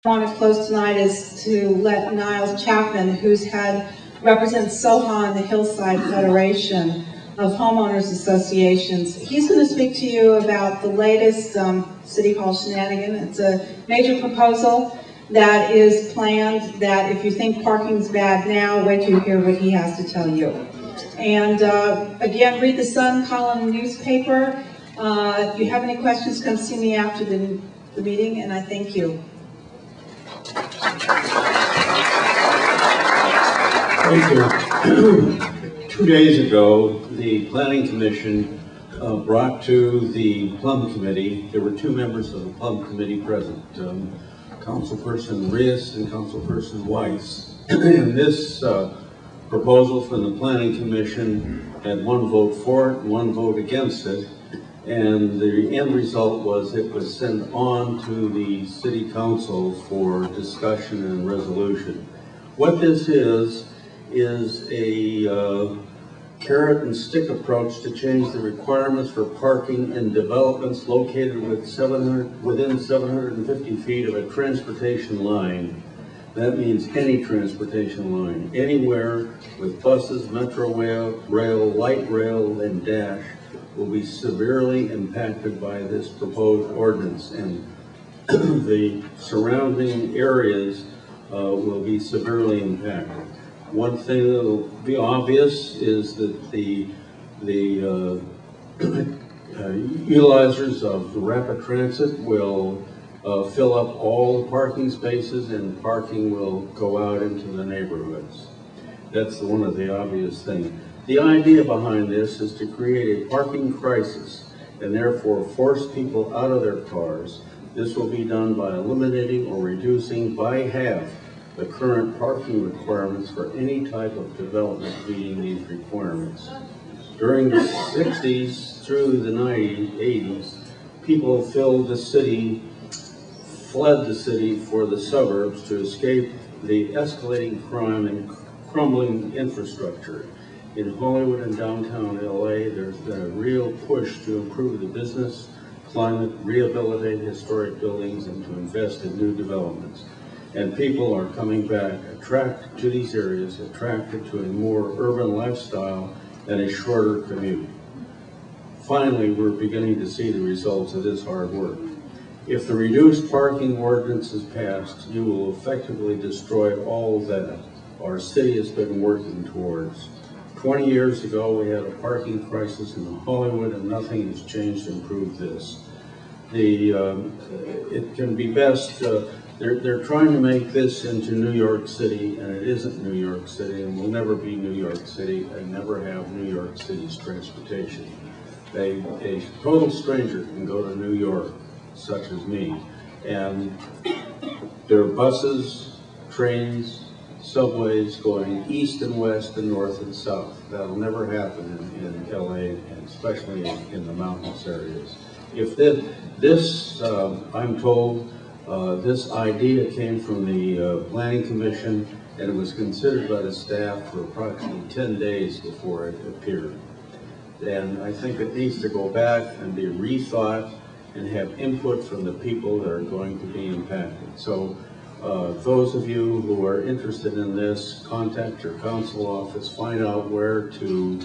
I want to close tonight is to let Niles Chapman, represents Soha and the Hillside Federation of Homeowners Associations. He's going to speak to you about the latest City Hall shenanigan. It's a major proposal that is planned that if you think parking's bad now, wait till you hear what he has to tell you. And again, read the Sun column newspaper. If you have any questions, come see me after the meeting, and I thank you. Thank you. 2 days ago, the Planning Commission brought to the Plum Committee, there were 2 members of the Plum Committee present, Councilperson Reyes and Councilperson Weiss. And this proposal from the Planning Commission had 1 vote for it and 1 vote against it. And the end result was it was sent on to the City Council for discussion and resolution. What this is a carrot and stick approach to change the requirements for parking in developments located within 750 feet of a transportation line. That means any transportation line, anywhere with buses, metro rail, light rail, and dash will be severely impacted by this proposed ordinance, and the surrounding areas will be severely impacted. One thing that will be obvious is that the utilizers of the rapid transit will fill up all the parking spaces, and parking will go out into the neighborhoods. That's one of the obvious things. The idea behind this is to create a parking crisis and therefore force people out of their cars. This will be done by eliminating or reducing by half the current parking requirements for any type of development meeting these requirements. During the 60s through the 80s, people fled the city for the suburbs to escape the escalating crime and crumbling infrastructure. In Hollywood and downtown LA, there's been a real push to improve the business climate, rehabilitate historic buildings, and to invest in new developments. And people are coming back, attracted to these areas, attracted to a more urban lifestyle and a shorter commute. Finally, we're beginning to see the results of this hard work. If the reduced parking ordinance is passed, you will effectively destroy all that our city has been working towards. 20 years ago, we had a parking crisis in Hollywood, and nothing has changed to improve this. It can be best, they're trying to make this into New York City, and it isn't New York City, and will never be New York City, and never have New York City's transportation. A total stranger can go to New York, such as me, and there are buses, trains, subways going east and west and north and south. That'll never happen in LA, and especially in the mountainous areas. If this, I'm told, this idea came from the Planning Commission, and it was considered by the staff for approximately 10 days before it appeared. And I think it needs to go back and be rethought and have input from the people that are going to be impacted. So those of you who are interested in this, contact your council office, find out where to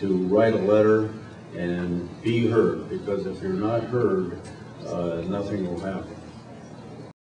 write a letter and be heard, because if you're not heard, nothing will happen.